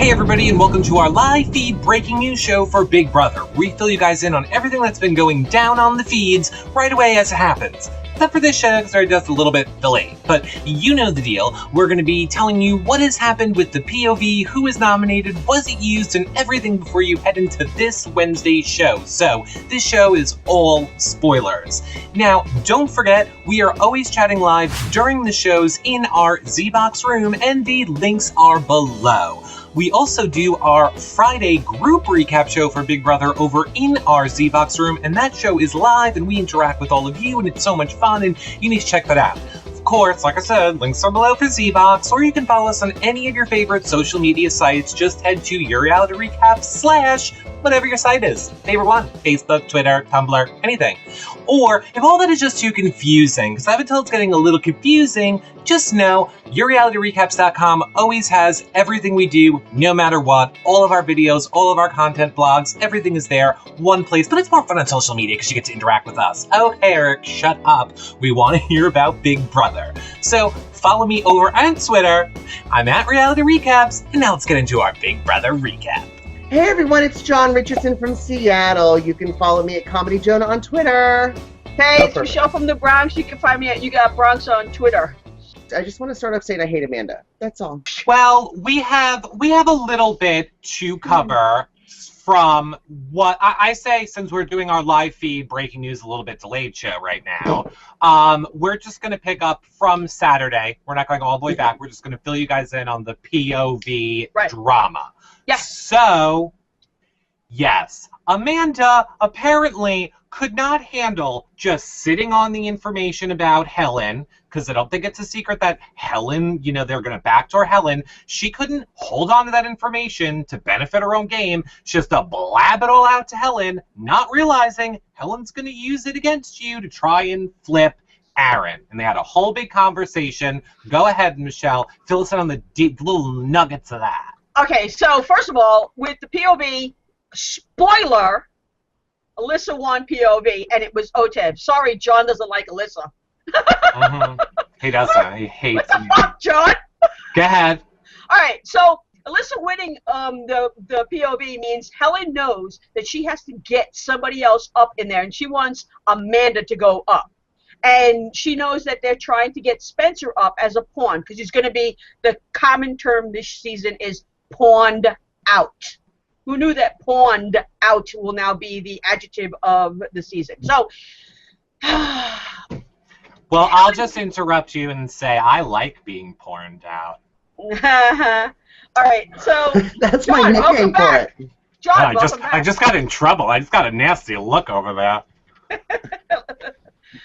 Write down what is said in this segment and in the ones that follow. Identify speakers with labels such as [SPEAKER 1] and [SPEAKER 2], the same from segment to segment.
[SPEAKER 1] Hey everybody, and welcome to our live feed breaking news show for Big Brother. We fill you guys in on everything that's been going down on the feeds right away as it happens. Except for this show, because they're just a little bit delayed. But you know the deal. We're going to be telling you what has happened with the POV, who is nominated, was it used, and everything before you head into this Wednesday's show. So, this show is all spoilers. Now, don't forget, we are always chatting live during the shows in our Z-Box room, and the links are below. We also do our Friday group recap show for Big Brother over in our Z-Box room, and that show is live, and we interact with all of you, and it's so much fun, and you need to check that out. Of course, like I said, links are below for Z-Box, or you can follow us on any of your favorite social media sites. Just head to YourRealityRecap / whatever your site is. Favorite one. Facebook, Twitter, Tumblr, anything. Or, if all that is just too confusing, because I've been told it's getting a little confusing, just know YourRealityRecaps.com always has everything we do, no matter what. All of our videos, all of our content blogs, everything is there, one place. But it's more fun on social media because you get to interact with us. Oh, hey, Eric, shut up. We want to hear about Big Brother. So, follow me over on Twitter. I'm at Reality Recaps, and now let's get into our Big Brother recap.
[SPEAKER 2] Hey everyone, it's John Richardson from Seattle. You can follow me at Comedy Jonah on Twitter.
[SPEAKER 3] Hey, it's Michelle from the Bronx. You can find me at You Got Bronx on Twitter.
[SPEAKER 2] I just want to start off saying I hate Amanda. That's all.
[SPEAKER 1] Well, we have a little bit to cover from what I say, since we're doing our live feed breaking news a little bit delayed show right now. We're just going to pick up from Saturday. We're not going all the way back. We're just going to fill you guys in on the POV drama.
[SPEAKER 3] Yes.
[SPEAKER 1] So, yes, Amanda apparently could not handle just sitting on the information about Helen, because I don't think it's a secret that Helen, they're going to backdoor Helen. She couldn't hold on to that information to benefit her own game, just to blab it all out to Helen, not realizing Helen's going to use it against you to try and flip Aaron. And they had a whole big conversation. Go ahead, Michelle, fill us in on the deep little nuggets of that.
[SPEAKER 3] Okay, so first of all, with the POV, spoiler, Alyssa won POV, and it was Oteb. Sorry, John doesn't like Alyssa.
[SPEAKER 1] He doesn't. He hates
[SPEAKER 3] What the fuck, John?
[SPEAKER 1] Go ahead.
[SPEAKER 3] All right, so Alyssa winning the POV means Helen knows that she has to get somebody else up in there, and she wants Amanda to go up. And she knows that they're trying to get Spencer up as a pawn, because he's going to be, the common term this season is pawned out. Who knew that pawned out will now be the adjective of the season? So,
[SPEAKER 1] well, I'll just interrupt you and say I like being pawned out.
[SPEAKER 3] All right, so
[SPEAKER 2] that's
[SPEAKER 3] John,
[SPEAKER 2] my nickname for it.
[SPEAKER 3] John,
[SPEAKER 1] I just got in trouble. I just got a nasty look over there.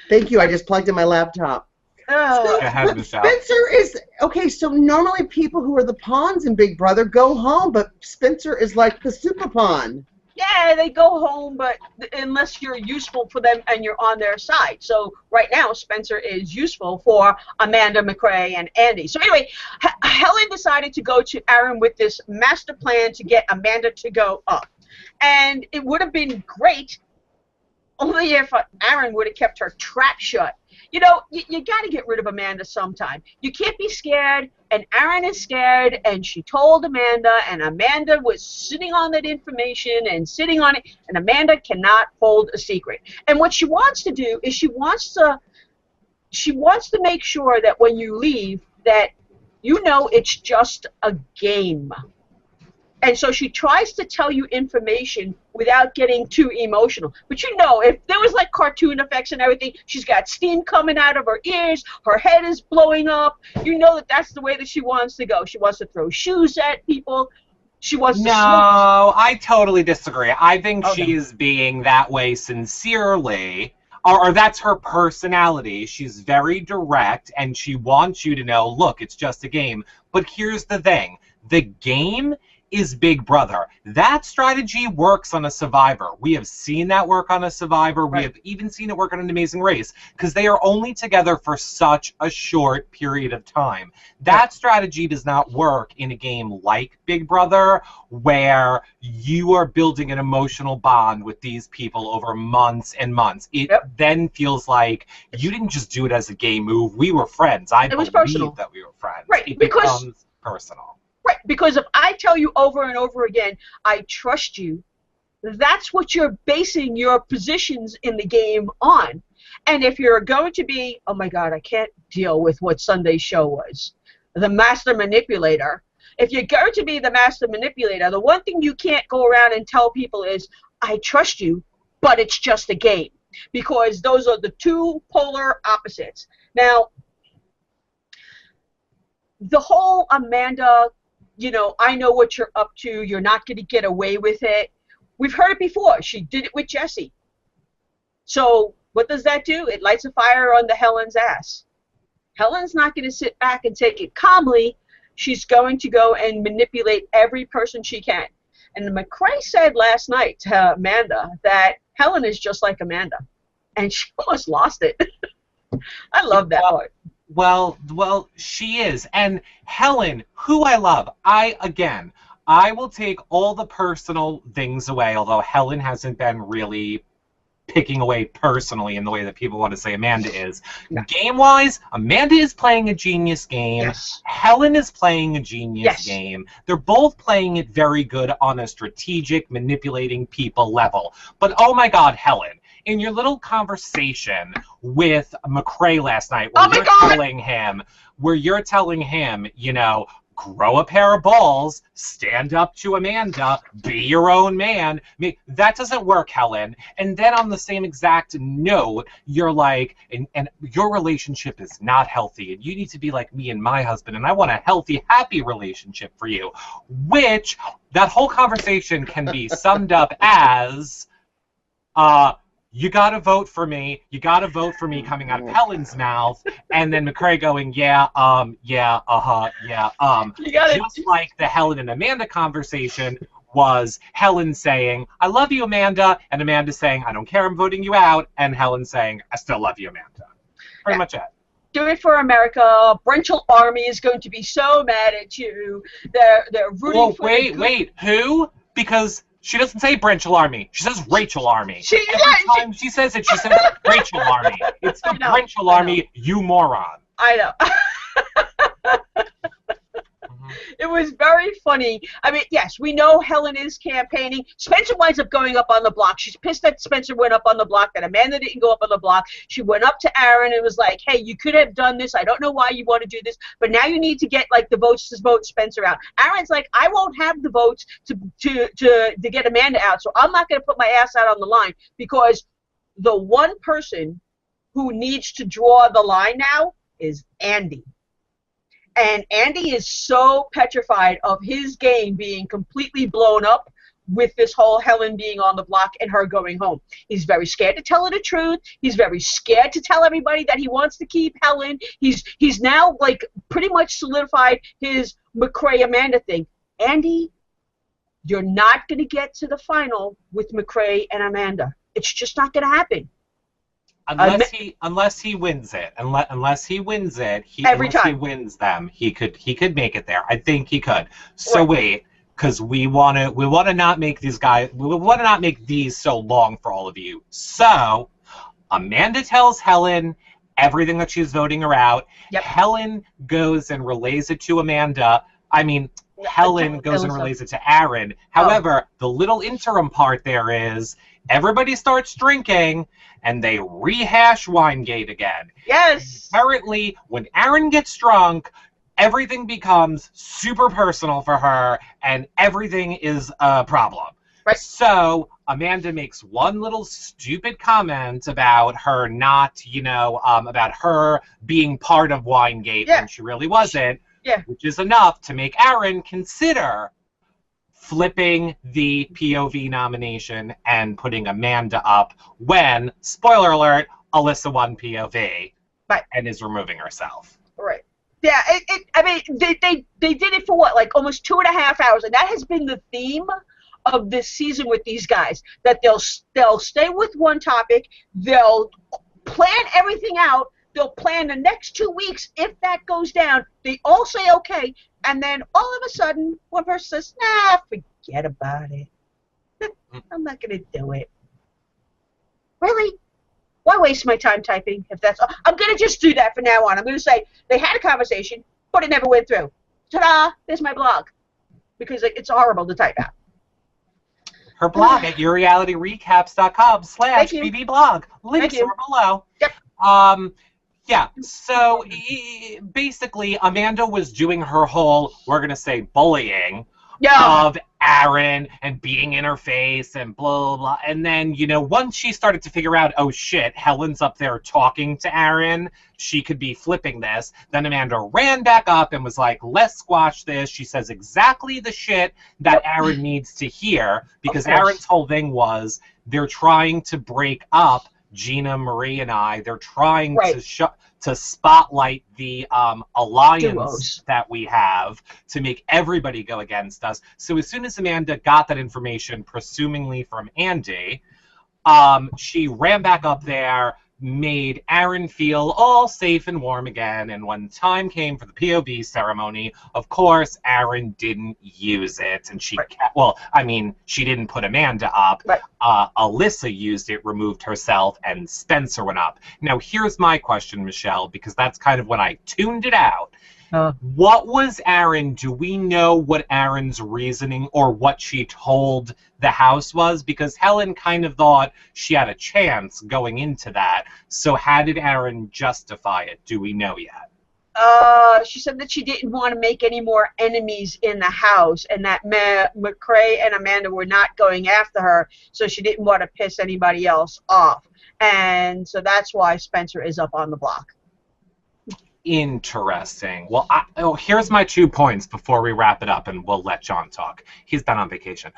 [SPEAKER 2] Thank you. I just plugged in my laptop.
[SPEAKER 3] Oh.
[SPEAKER 1] Go ahead, Michelle.
[SPEAKER 2] Spencer is okay. So normally people who are the pawns in Big Brother go home, but Spencer is like the super pawn.
[SPEAKER 3] Yeah, they go home, but unless you're useful for them and you're on their side. So right now, Spencer is useful for Amanda, McRae, and Andy. So anyway, Helen decided to go to Aaron with this master plan to get Amanda to go up. And it would have been great only if Aaron would have kept her trap shut. You got to get rid of Amanda sometime. You can't be scared, and Aaron is scared, and she told Amanda, and Amanda was sitting on that information and sitting on it, and Amanda cannot hold a secret. And what she wants to do is she wants to make sure that when you leave that it's just a game. And so she tries to tell you information without getting too emotional. But if there was like cartoon effects and everything, she's got steam coming out of her ears, her head is blowing up. That's the way that she wants to go. She wants to throw shoes at people. She wants to smoke.
[SPEAKER 1] No, I totally disagree. I think she is being that way sincerely. Or that's her personality. She's very direct, and she wants you to know, look, it's just a game. But here's the thing. The game is Big Brother. That strategy works on a Survivor. We have seen that work on a Survivor. We have even seen it work on an Amazing Race, because they are only together for such a short period of time. That strategy does not work in a game like Big Brother, where you are building an emotional bond with these people over months and months. It then feels like you didn't just do it as a game move. We were friends. I believe that we were friends.
[SPEAKER 3] Right,
[SPEAKER 1] it
[SPEAKER 3] because
[SPEAKER 1] becomes personal.
[SPEAKER 3] Right, because if I tell you over and over again, I trust you, that's what you're basing your positions in the game on. And if you're going to be, oh my God, I can't deal with what Sunday's show was, the master manipulator. If you're going to be the master manipulator, the one thing you can't go around and tell people is, I trust you, but it's just a game. Because those are the two polar opposites. Now, the whole Amanda, I know what you're up to. You're not going to get away with it. We've heard it before. She did it with Jesse. So what does that do? It lights a fire on the Helen's ass. Helen's not going to sit back and take it calmly. She's going to go and manipulate every person she can. And McCrae said last night to Amanda that Helen is just like Amanda. And she almost lost it. I love that part.
[SPEAKER 1] Well, she is. And Helen, who I love, I will take all the personal things away, although Helen hasn't been really picking away personally in the way that people want to say Amanda is.
[SPEAKER 3] No.
[SPEAKER 1] Game-wise, Amanda is playing a genius game.
[SPEAKER 3] Yes.
[SPEAKER 1] Helen is playing a genius
[SPEAKER 3] Yes.
[SPEAKER 1] game. They're both playing it very good on a strategic, manipulating people level. But oh my God, Helen, in your little conversation with McCrae last night, where you're telling him, grow a pair of balls, stand up to Amanda, be your own man. I mean, that doesn't work, Helen. And then on the same exact note, you're like, and your relationship is not healthy, and you need to be like me and my husband, and I want a healthy, happy relationship for you. Which, that whole conversation can be summed up as, you gotta vote for me. You gotta vote for me coming out of Helen's mouth, and then McCrae going, just like the Helen and Amanda conversation was Helen saying, I love you, Amanda, and Amanda saying, I don't care, I'm voting you out, and Helen saying, I still love you, Amanda. Pretty much it.
[SPEAKER 3] Do it for America. Brenchel Army is going to be so mad at you. They're rooting for you.
[SPEAKER 1] Wait, who? Because she doesn't say Brenchel Army. She says Rachel Army. Every time she says it, she says Rachel Army. It's the Brenchel Army, you moron.
[SPEAKER 3] I know. It was very funny. I mean, yes, we know Helen is campaigning. Spencer winds up going up on the block. She's pissed that Spencer went up on the block, that Amanda didn't go up on the block. She went up to Aaron and was like, hey, you could have done this. I don't know why you want to do this, but now you need to get, the votes to vote Spencer out. Aaron's like, I won't have the votes to get Amanda out, so I'm not going to put my ass out on the line, because the one person who needs to draw the line now is Andy. And Andy is so petrified of his game being completely blown up with this whole Helen being on the block and her going home. He's very scared to tell her the truth. He's very scared to tell everybody that he wants to keep Helen. He's now, pretty much solidified his McCrae-Amanda thing. Andy, you're not going to get to the final with McCrae and Amanda. It's just not going to happen.
[SPEAKER 1] Unless he wins it, he wins them, he could make it there. I think he could. So right. Wait, because we want to not make these so long for all of you. So Amanda tells Helen everything that she's voting her out. Yep. Helen goes and relays it to Amanda. Helen goes and relays it to Aaron. However, the little interim part there is everybody starts drinking and they rehash Winegate again.
[SPEAKER 3] Yes.
[SPEAKER 1] And apparently, when Aaron gets drunk, everything becomes super personal for her and everything is a problem.
[SPEAKER 3] Right.
[SPEAKER 1] So Amanda makes one little stupid comment about her not, about her being part of Winegate when she really wasn't. Yeah. Which is enough to make Aaron consider flipping the POV nomination and putting Amanda up when, spoiler alert, Alyssa won POV and is removing herself.
[SPEAKER 3] Right. Yeah, they did it for almost 2.5 hours, and that has been the theme of this season with these guys, that they'll stay with one topic, they'll plan everything out, they'll plan the next 2 weeks. If that goes down, they all say okay, and then all of a sudden, one person says, nah, forget about it. I'm not going to do it. Really? Why waste my time typing if that's all? I'm going to just do that from now on. I'm going to say, they had a conversation, but it never went through. Ta-da! There's my blog. because it's horrible to type out.
[SPEAKER 1] Her blog at yourrealityrecaps.com/BB blog. Links are below.
[SPEAKER 3] Yep.
[SPEAKER 1] Yeah, so basically Amanda was doing her whole, we're going to say, bullying of Aaron and being in her face and blah, blah, blah. And then, once she started to figure out, oh shit, Helen's up there talking to Aaron, she could be flipping this, then Amanda ran back up and was like, let's squash this. She says exactly the shit that Aaron needs to hear, because Aaron's whole thing was they're trying to break up Gina, Marie, and I. They're trying to spotlight the alliance that we have to make everybody go against us. So as soon as Amanda got that information, presumably from Andy, she ran back up there, made Aaron feel all safe and warm again, and when time came for the POV ceremony, of course, Aaron didn't use it, and she didn't put Amanda up. Alyssa used it, removed herself, and Spencer went up. Now, here's my question, Michelle, because that's kind of when I tuned it out. What was Aaron? Do we know what Aaron's reasoning or what she told the house was? Because Helen kind of thought she had a chance going into that. So how did Aaron justify it? Do we know yet?
[SPEAKER 3] She said that she didn't want to make any more enemies in the house, and that McCrae and Amanda were not going after her, so she didn't want to piss anybody else off. And so that's why Spencer is up on the block.
[SPEAKER 1] Interesting. Well, here's my 2 points before we wrap it up, and we'll let John talk. He's been on vacation.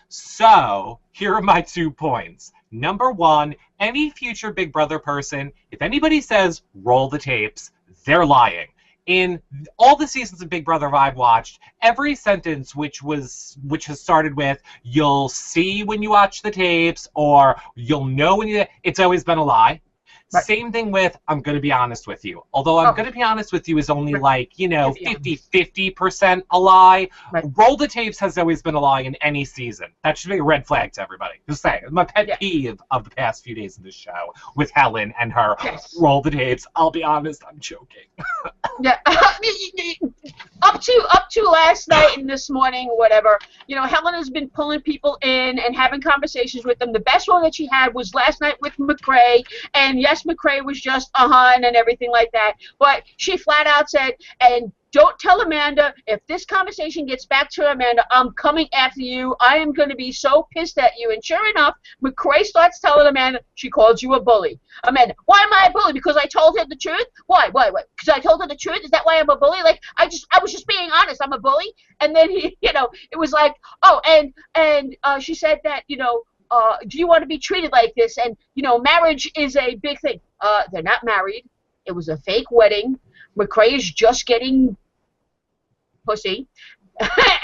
[SPEAKER 1] So here are my 2 points. Number 1, any future Big Brother person, if anybody says roll the tapes, they're lying. In all the seasons of Big Brother I've watched, every sentence which has started with "you'll see when you watch the tapes" or "you'll know when you," it's always been a lie. Same thing with "I'm going to be honest with you." Although "I'm going to be honest with you" is only 50% a lie. Roll the tapes has always been a lie in any season. That should be a red flag to everybody. Just saying. It's my pet peeve of the past few days of this show with Helen and her roll the tapes. I'll be honest, I'm joking.
[SPEAKER 3] Up to last night and this morning, whatever, Helen has been pulling people in and having conversations with them. The best one that she had was last night with McCrae, and yes, McCrae was just and everything like that, but she flat out said, and don't tell Amanda, if this conversation gets back to Amanda, I'm coming after you. I am going to be so pissed at you. And sure enough, McCrae starts telling Amanda she called you a bully. Amanda, why am I a bully? Because I told her the truth? Why? Because I told her the truth? Is that why I'm a bully? Like, I was just being honest. I'm a bully. And then he, it was like, and she said that, do you want to be treated like this? And, marriage is a big thing. They're not married. It was a fake wedding. McCrae is just getting pussy,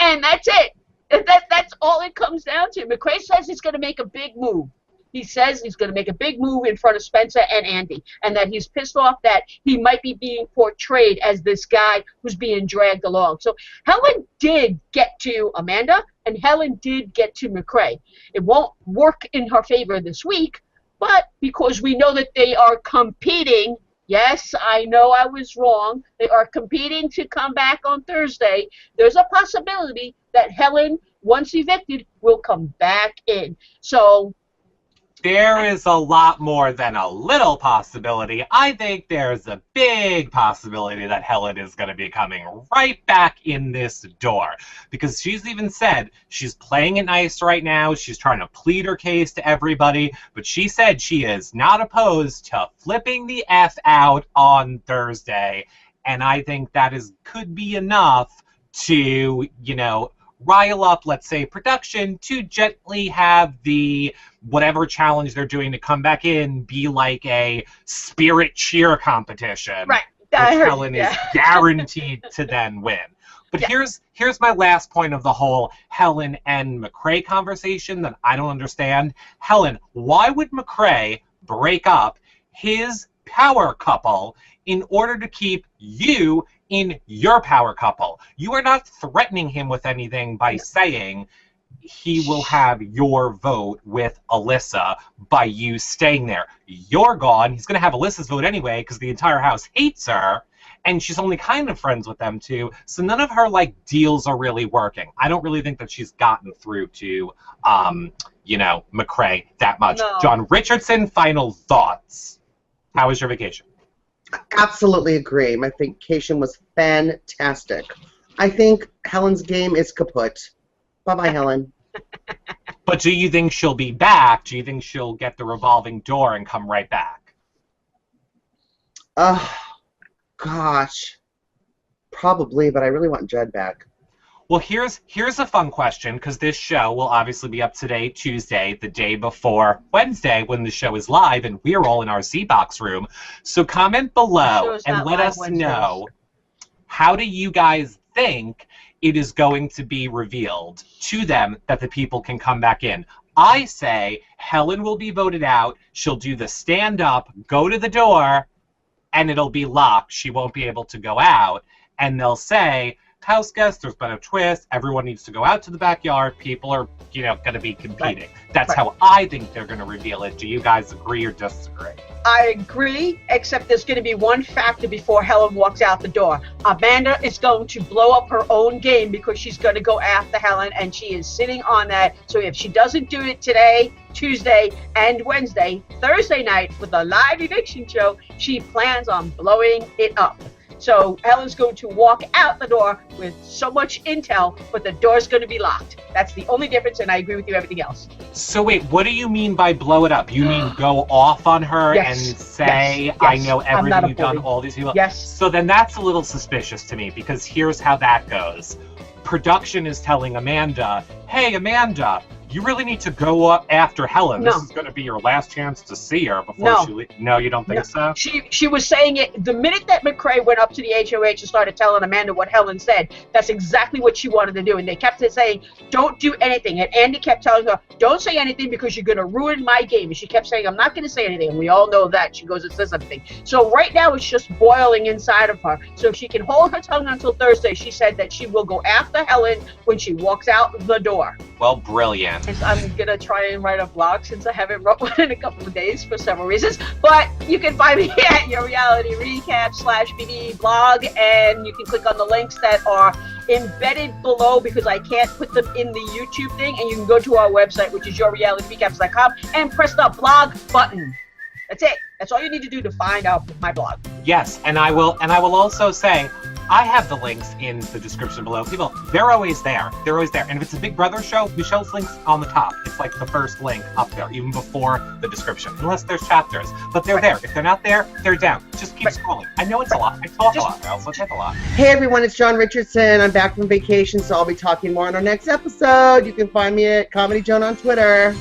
[SPEAKER 3] and that's it. That's all it comes down to. McCrae says he's going to make a big move. He says he's going to make a big move in front of Spencer and Andy, and that he's pissed off that he might be being portrayed as this guy who's being dragged along. So Helen did get to Amanda, and Helen did get to McCrae. It won't work in her favor this week, but because we know that they are competing. Yes, I know I was wrong. They are competing to come back on Thursday. There's a possibility that Helen, once evicted, will come back in. So
[SPEAKER 1] there is a lot more than a little possibility. I think there's a big possibility that Helen is going to be coming right back in this door. Because she's even said she's playing it nice right now. She's trying to plead her case to everybody. But she said she is not opposed to flipping the F out on Thursday. And I think that could be enough to, rile up, let's say, production to gently have the whatever challenge they're doing to come back in be like a spirit cheer competition.
[SPEAKER 3] Right.
[SPEAKER 1] Which Helen is guaranteed to then win. But here's my last point of the whole Helen and McCrae conversation that I don't understand. Helen, why would McCrae break up his power couple in order to keep you in your power couple? You are not threatening him with anything by saying he will have your vote with Alyssa by you staying there. You're gone. He's going to have Alyssa's vote anyway because the entire house hates her. and she's only kind of friends with them too. So none of her like deals are really working. I don't really think that she's gotten through to, McCrae that much.
[SPEAKER 3] No.
[SPEAKER 1] John Richardson, final thoughts. How was your vacation?
[SPEAKER 2] Absolutely agree. My vacation was fantastic. I think Helen's game is kaput. Bye-bye, Helen.
[SPEAKER 1] But do you think she'll be back? Do you think she'll get the revolving door and come right back?
[SPEAKER 2] Oh, gosh. Probably, but I really want Jed back.
[SPEAKER 1] Well, here's a fun question, because this show will obviously be up today, Tuesday, the day before Wednesday, when the show is live, and we're all in our Z-Box room. So comment below and let us know, how do you guys think it is going to be revealed to them that the people can come back in? I say Helen will be voted out. She'll do the stand-up, go to the door, and it'll be locked. She won't be able to go out. And they'll say, house guests, there's been a twist. Everyone needs to go out to the backyard. People are, going to be competing. That's how I think they're going to reveal it. Do you guys agree or disagree?
[SPEAKER 3] I agree, except there's going to be one factor before Helen walks out the door. Amanda is going to blow up her own game because she's going to go after Helen, and she is sitting on that. So if she doesn't do it today, Tuesday, and Wednesday, Thursday night with a live eviction show, she plans on blowing it up. So Helen's going to walk out the door with so much intel, but the door's going to be locked. That's the only difference, and I agree with you everything else.
[SPEAKER 1] So wait, what do you mean by blow it up? You mean go off on her and say,
[SPEAKER 3] yes,
[SPEAKER 1] I know
[SPEAKER 3] I'm not
[SPEAKER 1] everything
[SPEAKER 3] a
[SPEAKER 1] you've done,
[SPEAKER 3] bully.
[SPEAKER 1] all these people?
[SPEAKER 3] Yes.
[SPEAKER 1] So then that's a little suspicious to me, because here's how that goes. Production is telling Amanda, hey, Amanda, you really need to go up after Helen.
[SPEAKER 3] No.
[SPEAKER 1] This is going to be your last chance to see her before she leaves. No, you don't think so?
[SPEAKER 3] She was saying it the minute that McCrae went up to the HOH and started telling Amanda what Helen said. That's exactly what she wanted to do. And they kept saying, don't do anything. And Andy kept telling her, don't say anything because you're going to ruin my game. And she kept saying, I'm not going to say anything. And we all know that. She goes and says something. So right now it's just boiling inside of her. So if she can hold her tongue until Thursday, she said that she will go after Helen when she walks out the door.
[SPEAKER 1] Well, brilliant.
[SPEAKER 3] I'm going to try and write a blog since I haven't wrote one in a couple of days for several reasons. But you can find me at Your Reality Recap /BB blog, and you can click on the links that are embedded below because I can't put them in the YouTube thing. And you can go to our website, which is yourrealityrecaps.com, and press the blog button. That's it. That's all you need to do to find out my blog.
[SPEAKER 1] Yes, and I will also say, I have the links in the description below. People, they're always there. They're always there. And if it's a Big Brother show, Michelle's link's on the top. It's like the first link up there, even before the description, unless there's chapters. But they're there. If they're not there, they're down. Just keep scrolling. I know it's a lot. I talk a lot, girls. I talk a lot.
[SPEAKER 2] Hey everyone, it's John Richardson. I'm back from vacation, so I'll be talking more in our next episode. You can find me at Comedy Joan on Twitter.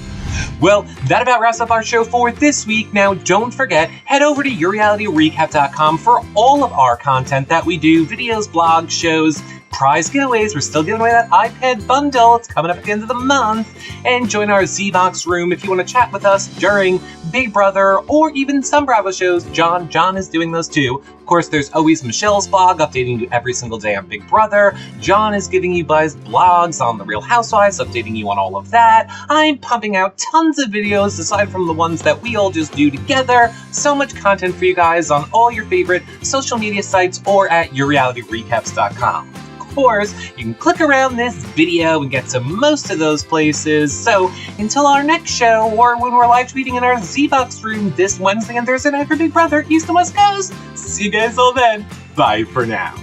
[SPEAKER 1] Well, that about wraps up our show for this week. Now, don't forget, head over to yourrealityrecap.com for all of our content that we do, videos, blogs, shows, prize giveaways. We're still giving away that iPad bundle. It's coming up at the end of the month. And join our Z-Box room if you want to chat with us during Big Brother or even some Bravo shows. John is doing those too. Of course, there's always Michelle's blog updating you every single day on Big Brother. John is giving you guys blogs on The Real Housewives, updating you on all of that. I'm pumping out tons of videos aside from the ones that we all just do together. So much content for you guys on all your favorite social media sites or at yourrealityrecaps.com. Of course, you can click around this video and get to most of those places. So until our next show, or when we're live tweeting in our Z-Box room this Wednesday and Thursday night for Big Brother, East and West Coast, see you guys all then. Bye for now.